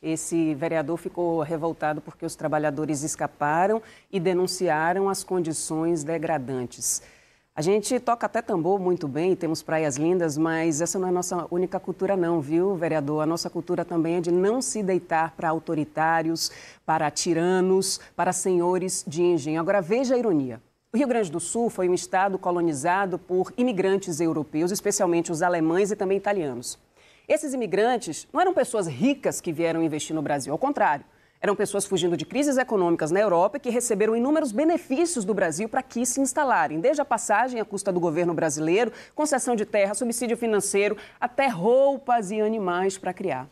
Esse vereador ficou revoltado porque os trabalhadores escaparam e denunciaram as condições degradantes. A gente toca até tambor muito bem, temos praias lindas, mas essa não é a nossa única cultura não, viu, vereador? A nossa cultura também é de não se deitar para autoritários, para tiranos, para senhores de engenho. Agora, veja a ironia. O Rio Grande do Sul foi um estado colonizado por imigrantes europeus, especialmente os alemães e também italianos. Esses imigrantes não eram pessoas ricas que vieram investir no Brasil, ao contrário. Eram pessoas fugindo de crises econômicas na Europa que receberam inúmeros benefícios do Brasil para aqui se instalarem, desde a passagem à custa do governo brasileiro, concessão de terra, subsídio financeiro, até roupas e animais para criar.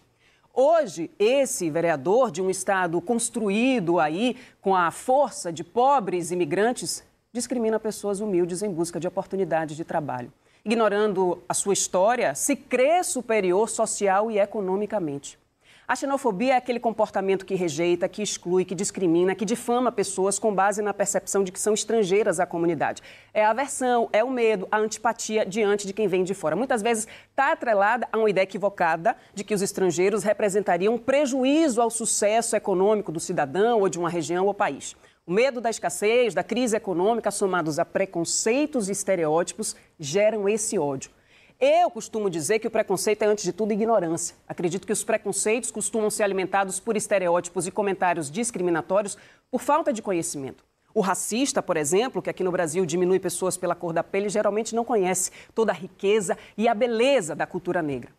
Hoje, esse vereador de um estado construído aí com a força de pobres imigrantes discrimina pessoas humildes em busca de oportunidades de trabalho. Ignorando a sua história, se crê superior social e economicamente. A xenofobia é aquele comportamento que rejeita, que exclui, que discrimina, que difama pessoas com base na percepção de que são estrangeiras à comunidade. É a aversão, é o medo, a antipatia diante de quem vem de fora. Muitas vezes está atrelada a uma ideia equivocada de que os estrangeiros representariam um prejuízo ao sucesso econômico do cidadão ou de uma região ou país. O medo da escassez, da crise econômica, somados a preconceitos e estereótipos, geram esse ódio. Eu costumo dizer que o preconceito é, antes de tudo, ignorância. Acredito que os preconceitos costumam ser alimentados por estereótipos e comentários discriminatórios por falta de conhecimento. O racista, por exemplo, que aqui no Brasil diminui pessoas pela cor da pele, geralmente não conhece toda a riqueza e a beleza da cultura negra.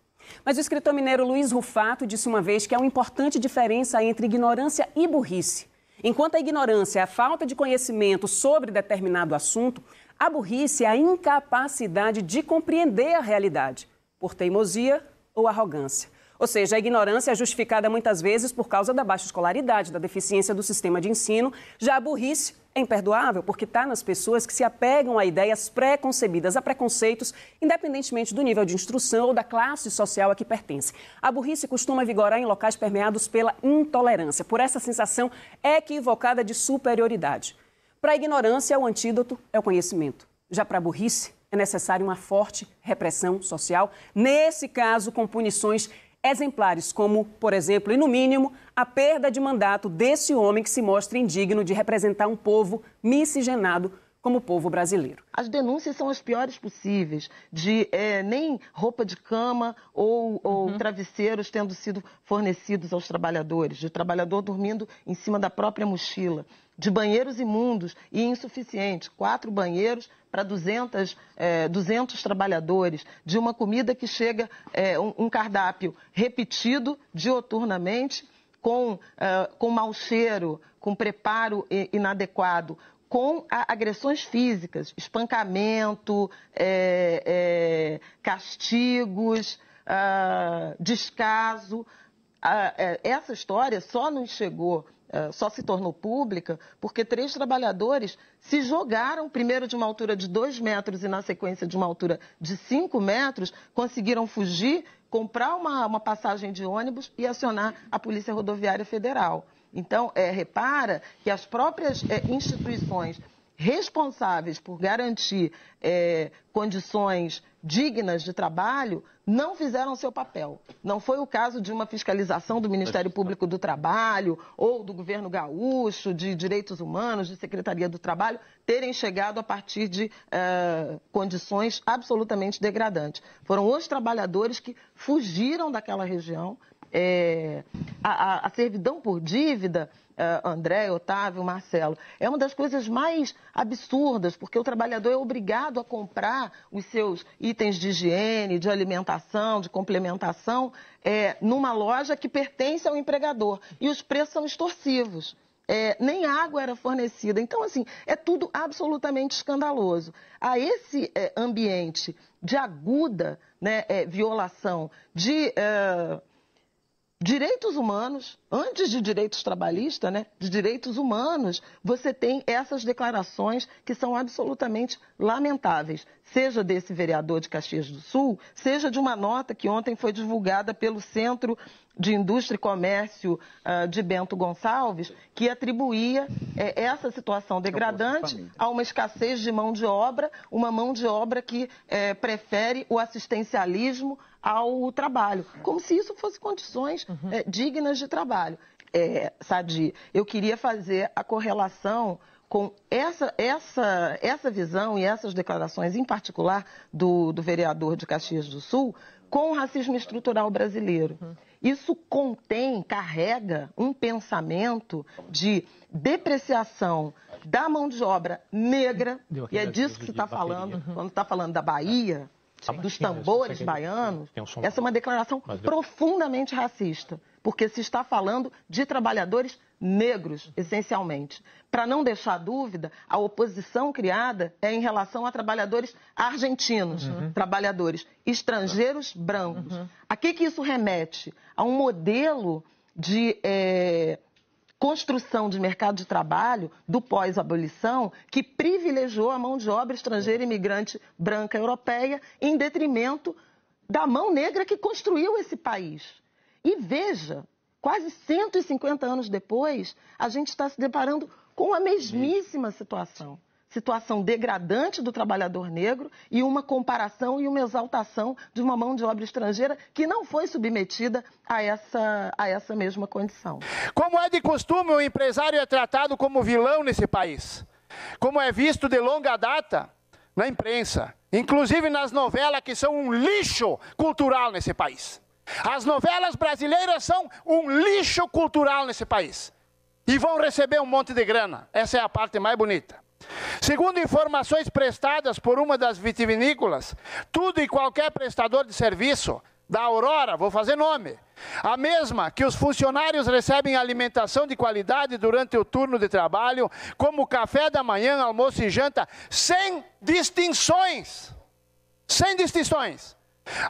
Mas o escritor mineiro Luiz Rufato disse uma vez que há uma importante diferença entre ignorância e burrice. Enquanto a ignorância é a falta de conhecimento sobre determinado assunto, a burrice é a incapacidade de compreender a realidade, por teimosia ou arrogância. Ou seja, a ignorância é justificada muitas vezes por causa da baixa escolaridade, da deficiência do sistema de ensino. Já a burrice é imperdoável porque está nas pessoas que se apegam a ideias pré-concebidas, a preconceitos, independentemente do nível de instrução ou da classe social a que pertence. A burrice costuma vigorar em locais permeados pela intolerância, por essa sensação equivocada de superioridade. Para a ignorância, o antídoto é o conhecimento. Já para a burrice, é necessária uma forte repressão social, nesse caso com punições exemplares, como, por exemplo, e no mínimo, a perda de mandato desse homem que se mostra indigno de representar um povo miscigenado como o povo brasileiro. As denúncias são as piores possíveis, de nem roupa de cama ou travesseiros tendo sido fornecidos aos trabalhadores, de trabalhador dormindo em cima da própria mochila, de banheiros imundos e insuficientes, 4 banheiros para 200 trabalhadores, de uma comida que chega, um cardápio repetido dioturnamente, com mau cheiro, com preparo inadequado, com agressões físicas, espancamento, castigos, descaso. Essa história só nos chegou, só se tornou pública porque 3 trabalhadores se jogaram, primeiro de uma altura de 2 metros e na sequência de uma altura de 5 metros, conseguiram fugir, comprar uma passagem de ônibus e acionar a Polícia Rodoviária Federal. Então, repara que as próprias instituições responsáveis por garantir condições dignas de trabalho não fizeram seu papel. Não foi o caso de uma fiscalização do Ministério Público do Trabalho ou do governo gaúcho, de direitos humanos, de Secretaria do Trabalho, terem chegado a partir de condições absolutamente degradantes. Foram os trabalhadores que fugiram daquela região. A servidão por dívida, André, Otávio, Marcelo, é uma das coisas mais absurdas, porque o trabalhador é obrigado a comprar os seus itens de higiene, de alimentação, de complementação, numa loja que pertence ao empregador. E os preços são extorsivos. Nem água era fornecida. Então, assim, é tudo absolutamente escandaloso. A esse ambiente de aguda violação de direitos humanos, antes de direitos trabalhistas, de direitos humanos, você tem essas declarações que são absolutamente lamentáveis, seja desse vereador de Caxias do Sul, seja de uma nota que ontem foi divulgada pelo Centro de Indústria e Comércio de Bento Gonçalves, que atribuía essa situação degradante a uma escassez de mão de obra, uma mão de obra que prefere o assistencialismo ao trabalho, como se isso fosse condições dignas de trabalho. Sadi, eu queria fazer a correlação com essa visão e essas declarações, em particular, do vereador de Caxias do Sul, com o racismo estrutural brasileiro. Isso carrega um pensamento de depreciação da mão de obra negra, e é disso que se está falando, quando está falando da Bahia, dos tambores baianos. Essa é uma declaração profundamente racista, porque se está falando de trabalhadores negros, essencialmente. Para não deixar dúvida, a oposição criada é em relação a trabalhadores argentinos, trabalhadores estrangeiros brancos. A que isso remete? A um modelo de construção de mercado de trabalho do pós-abolição que privilegiou a mão de obra estrangeira imigrante branca europeia em detrimento da mão negra que construiu esse país. E veja, quase 150 anos depois, a gente está se deparando com a mesmíssima situação. Situação degradante do trabalhador negro e uma comparação e uma exaltação de uma mão de obra estrangeira que não foi submetida a essa mesma condição. Como é de costume, o empresário é tratado como vilão nesse país. Como é visto de longa data na imprensa, inclusive nas novelas, que são um lixo cultural nesse país. As novelas brasileiras são um lixo cultural nesse país. E vão receber um monte de grana. Essa é a parte mais bonita. Segundo informações prestadas por uma das vitivinícolas, tudo e qualquer prestador de serviço da Aurora, vou fazer nome, a mesma que os funcionários recebem alimentação de qualidade durante o turno de trabalho, como café da manhã, almoço e janta, sem distinções. Sem distinções.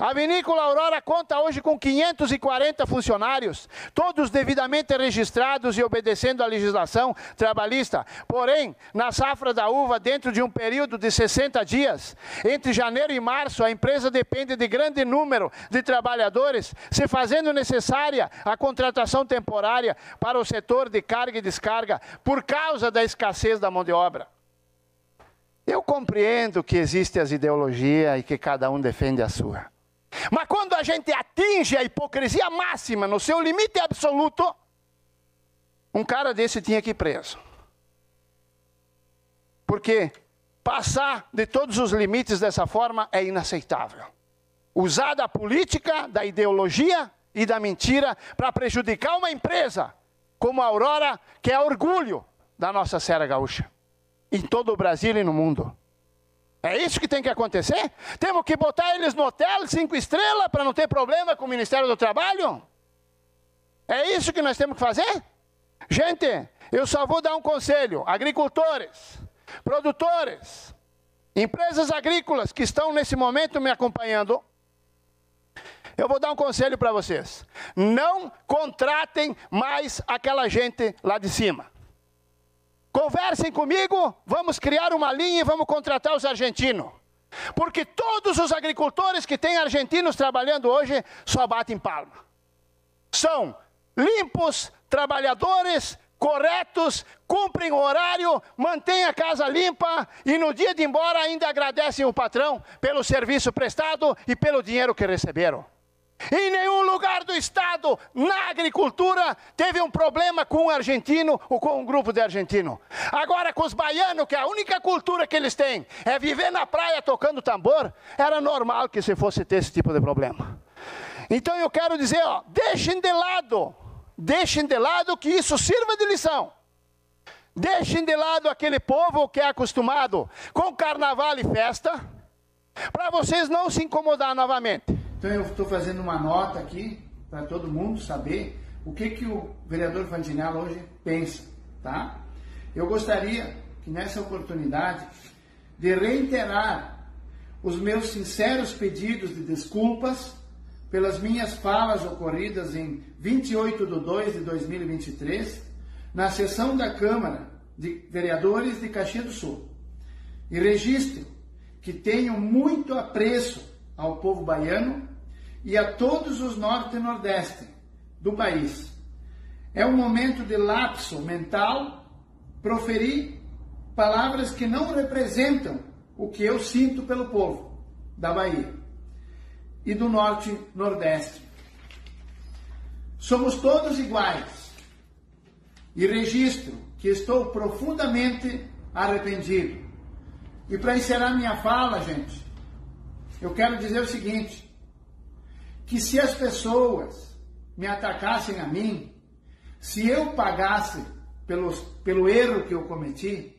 A vinícola Aurora conta hoje com 540 funcionários, todos devidamente registrados e obedecendo à legislação trabalhista. Porém, na safra da uva, dentro de um período de 60 dias, entre janeiro e março, a empresa depende de grande número de trabalhadores, se fazendo necessária a contratação temporária para o setor de carga e descarga, por causa da escassez da mão de obra. Eu compreendo que existem as ideologias e que cada um defende a sua. Mas quando a gente atinge a hipocrisia máxima, no seu limite absoluto, um cara desse tinha que ir preso. Porque passar de todos os limites dessa forma é inaceitável. Usar da política, da ideologia e da mentira para prejudicar uma empresa como a Aurora, que é orgulho da nossa Serra Gaúcha. Em todo o Brasil e no mundo. É isso que tem que acontecer? Temos que botar eles no hotel 5 estrelas para não ter problema com o Ministério do Trabalho? É isso que nós temos que fazer? Gente, eu só vou dar um conselho. Agricultores, produtores, empresas agrícolas que estão nesse momento me acompanhando, eu vou dar um conselho para vocês. Não contratem mais aquela gente lá de cima. Conversem comigo, vamos criar uma linha e vamos contratar os argentinos. Porque todos os agricultores que têm argentinos trabalhando hoje só batem palma. São limpos, trabalhadores, corretos, cumprem o horário, mantêm a casa limpa e no dia de ir embora ainda agradecem o patrão pelo serviço prestado e pelo dinheiro que receberam. Em nenhum lugar do estado, na agricultura, teve um problema com um argentino ou com um grupo de argentino. Agora, com os baianos, que a única cultura que eles têm é viver na praia tocando tambor, era normal que se fosse ter esse tipo de problema. Então eu quero dizer, ó, deixem de lado que isso sirva de lição. Deixem de lado aquele povo que é acostumado com carnaval e festa, para vocês não se incomodar novamente. Então eu estou fazendo uma nota aqui para todo mundo saber o que o vereador Fantinella hoje pensa, tá? Eu gostaria que nessa oportunidade de reiterar os meus sinceros pedidos de desculpas pelas minhas falas ocorridas em 28/2/2023 na sessão da Câmara de Vereadores de Caxias do Sul. E registro que tenho muito apreço ao povo baiano e a todos os norte e nordeste do país. É um momento de lapso mental proferir palavras que não representam o que eu sinto pelo povo da Bahia. e do Norte-Nordeste. Somos todos iguais e registro que estou profundamente arrependido. E para encerrar minha fala, gente, eu quero dizer o seguinte, que se as pessoas me atacassem a mim, se eu pagasse pelo erro que eu cometi,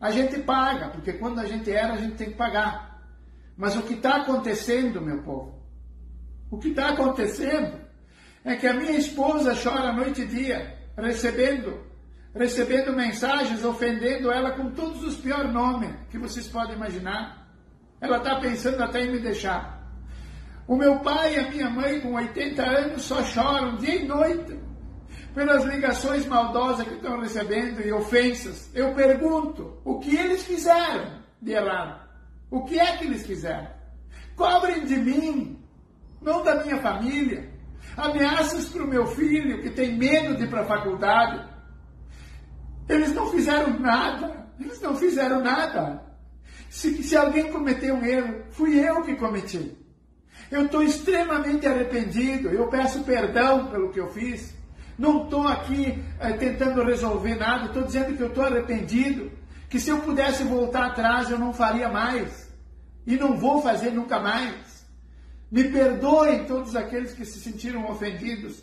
a gente paga, porque quando a gente erra, a gente tem que pagar. Mas o que está acontecendo, meu povo, o que está acontecendo é que a minha esposa chora noite e dia, recebendo mensagens, ofendendo ela com todos os piores nomes que vocês podem imaginar. Ela está pensando até em me deixar. O meu pai e a minha mãe, com 80 anos, só choram dia e noite pelas ligações maldosas que estão recebendo e ofensas. Eu pergunto, o que eles fizeram de errado? O que é que eles fizeram? Cobrem de mim, não da minha família. Ameaças para o meu filho, que tem medo de ir para a faculdade. Eles não fizeram nada. Eles não fizeram nada. Se alguém cometeu um erro, fui eu que cometi. Eu estou extremamente arrependido. Eu peço perdão pelo que eu fiz. Não estou aqui tentando resolver nada. Estou dizendo que eu estou arrependido. Que se eu pudesse voltar atrás, eu não faria mais. E não vou fazer nunca mais. Me perdoem todos aqueles que se sentiram ofendidos.